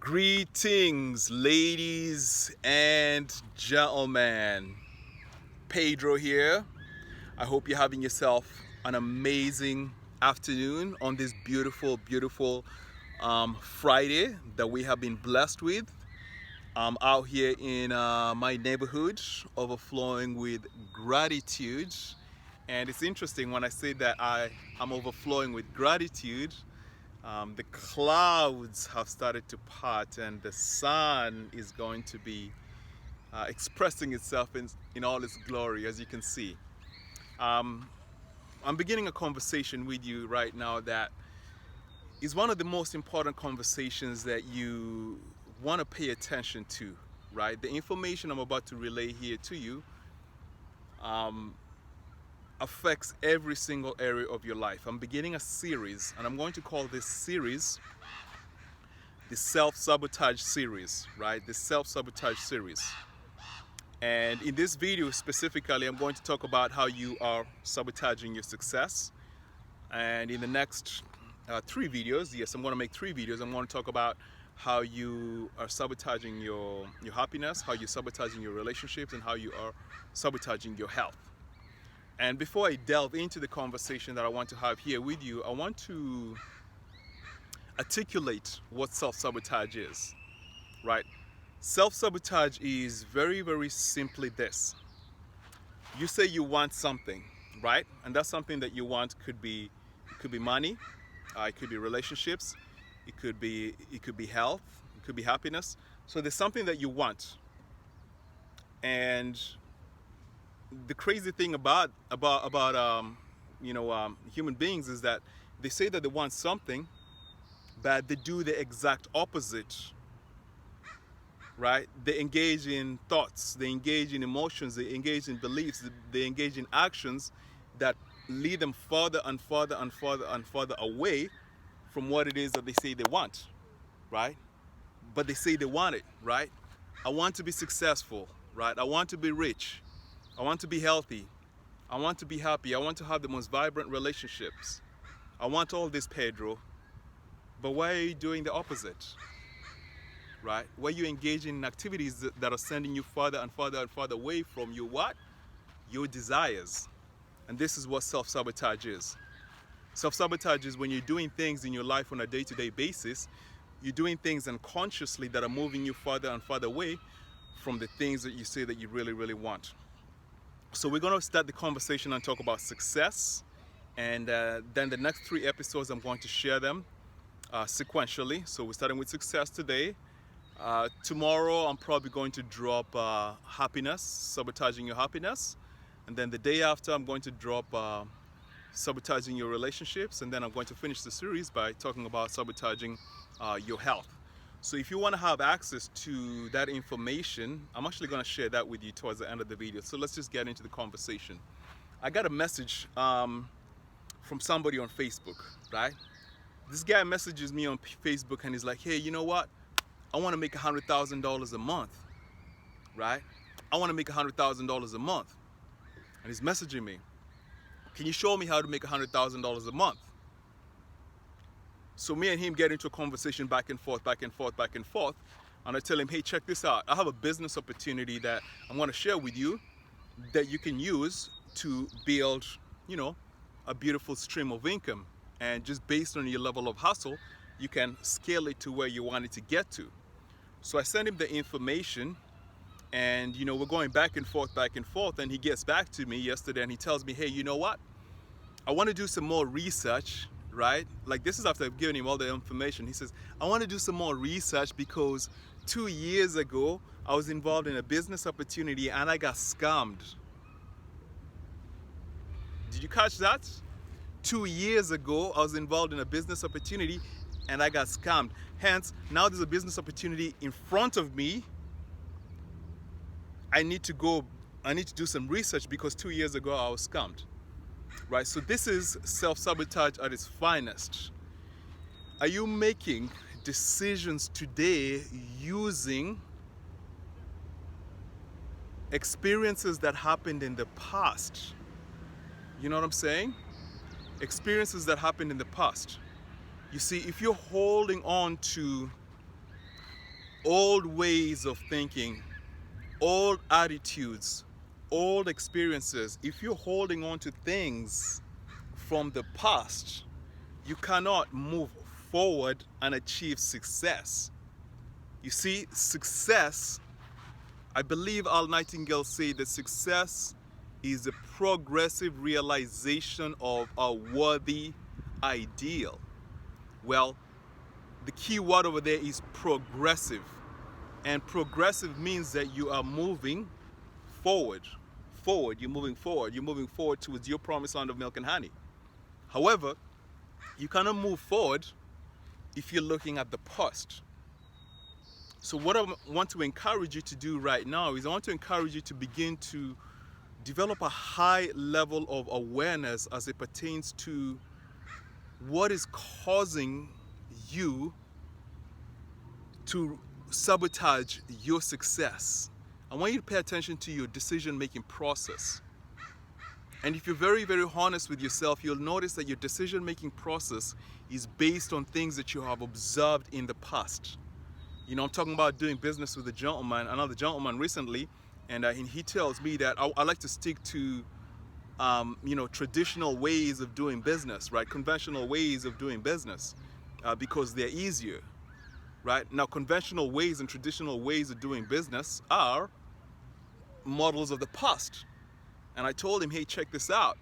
Greetings, ladies and gentlemen. Pedro here. I hope you're having yourself an amazing afternoon on this beautiful Friday that we have been blessed with. I'm out here in my neighborhood, overflowing with gratitude. And it's interesting when I say that I'm overflowing with gratitude. The clouds have started to part and the sun is going to be expressing itself in all its glory, as you can see. I'm beginning a conversation with you right now that is one of the most important conversations that you want to pay attention to, right? The information I'm about to relay here to you affects every single area of your life. I'm beginning a series, and I'm going to call this series the Self-Sabotage series, right? The Self-Sabotage series. And in this video specifically, I'm going to talk about how you are sabotaging your success. And in the next 3 videos, yes, I'm going to make 3 videos. I'm going to talk about how you are sabotaging your happiness, how you're sabotaging your relationships, and how you are sabotaging your health. And before I delve into the conversation that I want to have here with you, I want to articulate what self-sabotage is, right? Self-sabotage is very simply this. You say you want something, right? And that something that you want could be money, it could be relationships, it could be health, it could be happiness. So there's something that you want. And the crazy thing about human beings is that they say that they want something, but they do the exact opposite, right? They engage in thoughts, they engage in emotions, they engage in beliefs, they engage in actions that lead them further and further away from what it is that they say they want, right? But they say they want it, right? I want to be successful, right? I want to be rich. I want to be healthy. I want to be happy. I want to have the most vibrant relationships. I want all this, Pedro. But why are you doing the opposite? Right? Why are you engaging in activities that are sending you further and further away from your what? Your desires. And this is what self-sabotage is. Self-sabotage is when you're doing things in your life on a day-to-day basis, you're doing things unconsciously that are moving you further and further away from the things that you say that you really want. So we're going to start the conversation and talk about success, and then the next 3 episodes I'm going to share them sequentially. So we're starting with success today. Tomorrow I'm probably going to drop happiness, sabotaging your happiness, and then the day after I'm going to drop sabotaging your relationships, and then I'm going to finish the series by talking about sabotaging your health. So if you want to have access to that information, I'm actually going to share that with you towards the end of the video. So let's just get into the conversation. I got a message from somebody on Facebook, right? This guy messages me on Facebook and he's like, hey, you know what? I want to make $100,000 a month, right? I want to make $100,000 a month. And he's messaging me, can you show me how to make $100,000 a month? So me and him get into a conversation back and forth. And I tell him, hey, check this out. I have a business opportunity that I'm going to share with you that you can use to build, a beautiful stream of income. And just based on your level of hustle, you can scale it to where you want it to get to. So I send him the information, and we're going back and forth, and he gets back to me yesterday and he tells me, hey, you know what? I want to do some more research, right? Like, this is after I've given him all the information. He says, I want to do some more research because 2 years ago, I was involved in a business opportunity and I got scammed. Did you catch that? 2 years ago, I was involved in a business opportunity and I got scammed. Hence, now there's a business opportunity in front of me. I need to do some research because 2 years ago I was scammed. Right? So this is self-sabotage at its finest. Are you making decisions today using experiences that happened in the past? You know what I'm saying? Experiences that happened in the past. You see, if you're holding on to old ways of thinking, old attitudes, old experiences, if you're holding on to things from the past, you cannot move forward and achieve success. You see, success, I believe Al Nightingale said that success is a progressive realization of a worthy ideal. Well, the key word over there is progressive. And progressive means that you are moving forward. You're moving forward. You're moving forward towards your promised land of milk and honey. However, you cannot move forward if you're looking at the past. So what I want to encourage you to do right now is I want to encourage you to begin to develop a high level of awareness as it pertains to what is causing you to sabotage your success. I want you to pay attention to your decision-making process. And if you're very, very honest with yourself, you'll notice that your decision-making process is based on things that you have observed in the past. You know, I'm talking about doing business with another gentleman recently, and he tells me that I like to stick to, traditional ways of doing business, right? Conventional ways of doing business, because they're easier, right? Now, conventional ways and traditional ways of doing business are models of the past. And I told him, hey, check this out.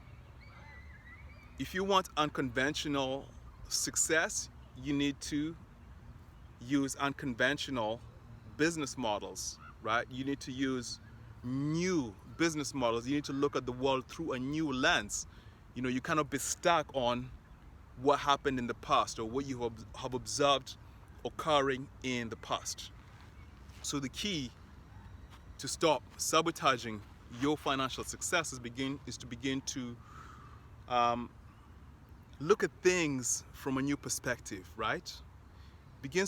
If you want unconventional success, you need to use unconventional business models, right? You need to use new business models. You need to look at the world through a new lens. You know, you cannot be stuck on what happened in the past or what you have observed occurring in the past. So the key to stop sabotaging your financial success is to begin to look at things from a new perspective, right? Begin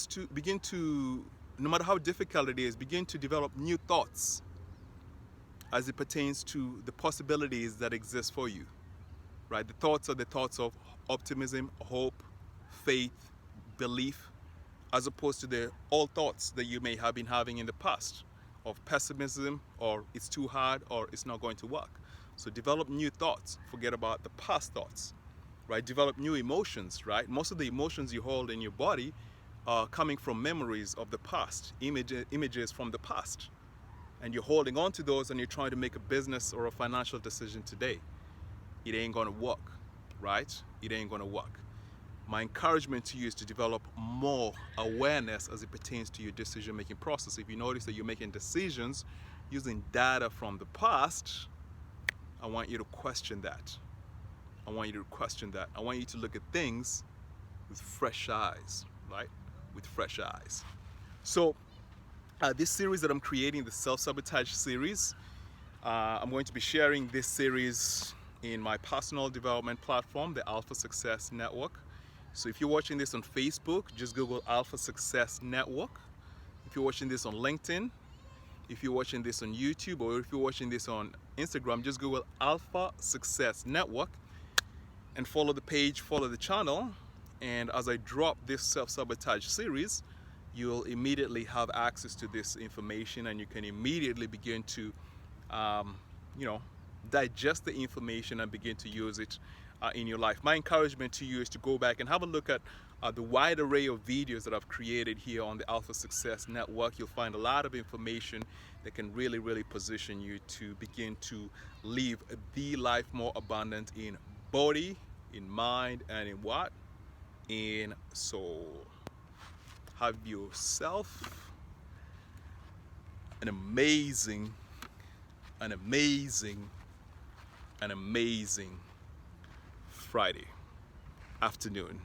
to, no matter how difficult it is, begin to develop new thoughts as it pertains to the possibilities that exist for you, right? The thoughts are the thoughts of optimism, hope, faith, belief, as opposed to the old thoughts that you may have been having in the past of pessimism, or it's too hard, or it's not going to work. So develop new thoughts. Forget about the past thoughts, right? Develop new emotions, right? Most of the emotions you hold in your body are coming from memories of the past, images from the past. And you're holding on to those and you're trying to make a business or a financial decision today. It ain't gonna work, right? It ain't gonna work. My encouragement to you is to develop more awareness as it pertains to your decision-making process. If you notice that you're making decisions using data from the past, I want you to question that. I want you to question that. I want you to look at things with fresh eyes, right? With fresh eyes. So this series that I'm creating, the Self-Sabotage series, I'm going to be sharing this series in my personal development platform, the Alpha Success Network. So if you're watching this on Facebook, just Google Alpha Success Network. If you're watching this on LinkedIn, if you're watching this on YouTube, or if you're watching this on Instagram, just Google Alpha Success Network and follow the page, follow the channel. And as I drop this Self-Sabotage series, you'll immediately have access to this information, and you can immediately begin to, digest the information and begin to use it in your life. My encouragement to you is to go back and have a look at the wide array of videos that I've created here on the Alpha Success Network. You'll find a lot of information that can really, really position you to begin to live the life more abundant in body, in mind, and in what? In soul. Have yourself an amazing Friday afternoon.